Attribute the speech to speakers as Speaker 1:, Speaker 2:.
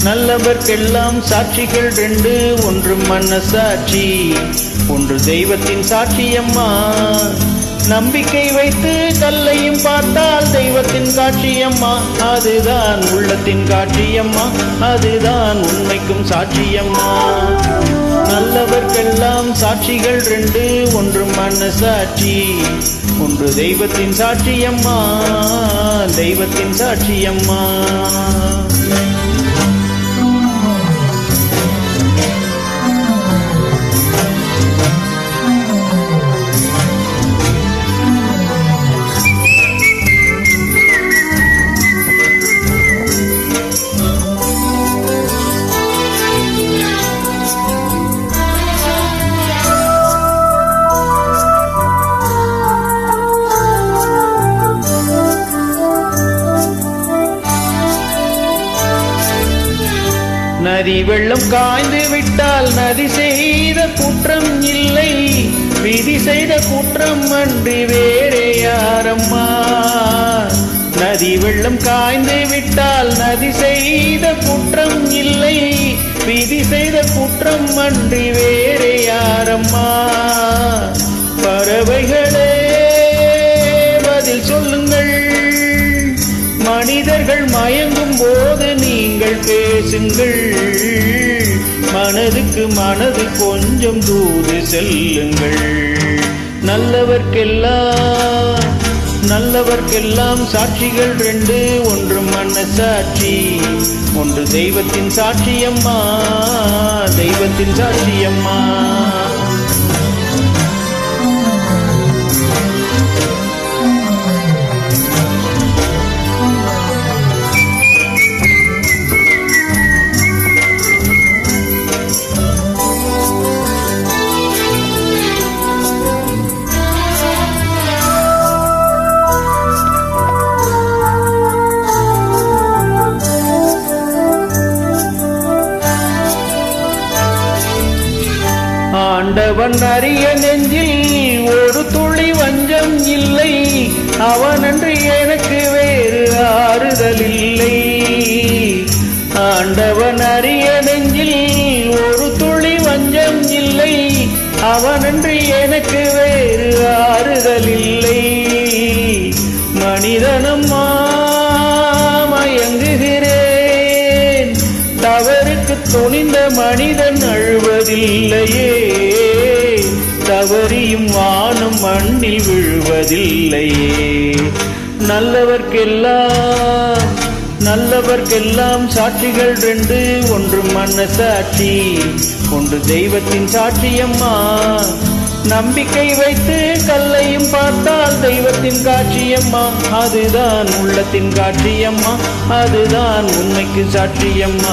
Speaker 1: நல்லவர்க்கெல்லாம் சாட்சிகள் ரெண்டு, ஒன்று மனசாட்சி, ஒன்று தெய்வத்தின் சாட்சியம்மா. நம்பிக்கை வைத்து கல்லையும் பார்த்தால் தெய்வத்தின் காட்சியம்மா, அதுதான் உள்ளத்தின் காட்சியம்மா, அதுதான் உண்மைக்கும் சாட்சியம்மா. நல்லவர்க்கெல்லாம் சாட்சிகள் ரெண்டு, ஒன்று மனசாட்சி, ஒன்று தெய்வத்தின் சாட்சியம்மா, தெய்வத்தின் சாட்சியம்மா. நதி வெள்ளம் காய்ந்து விட்டால் நதி செய்த குற்றம் இல்லை, விதி செய்த குற்றம் அன்றி வேறே யாரம்மா. நதி வெள்ளம் காய்ந்து விட்டால் நதி செய்த குற்றம் இல்லை, விதி செய்த குற்றம் அன்றி வேறே யாரம்மா. பறவைகளே பதில் சொல்லுங்கள், மனிதர்கள் மயங்கும் போது நீங்கள் பேசுங்கள், மனதுக்கு மனது கொஞ்சம் தூது செல்லுங்கள். நல்லவர்க்கெல்லாம் சாட்சிகள் ரெண்டு, ஒன்று மனசாட்சி, ஒன்று தெய்வத்தின் சாட்சியம்மா, தெய்வத்தின் சாட்சியம்மா. ஆண்டவன் அறிய நெஞ்சில் ஒரு துளி வஞ்சம் இல்லை, அவனன்று எனக்கு வேறு ஆறுதல் இல்லை. ஆண்டவன் அறிய நெஞ்சில் ஒரு துளி வஞ்சம் இல்லை, அவனன்று எனக்கு வேறு ஆறுதல் இல்லை. மனிதனம்மா மயங்குகிறேன், தவறுக்கு துணிந்த மனிதன் அழுவதில்லையே, தவறியும் வானம் மண்ணில் விழுவதில்லையே. நல்லவர்க்கெல்லாம் சாட்சிகள் ரெண்டு, ஒன்று மனசாட்சி, ஒன்று தெய்வத்தின் சாட்சியம்மா. நம்பிக்கை வைத்து கல்லையும் பார்த்தால் தெய்வத்தின் காட்சியம்மா, அதுதான் உள்ளத்தின் காட்சியம்மா, அதுதான் உண்மைக்கு சாட்சியம்மா.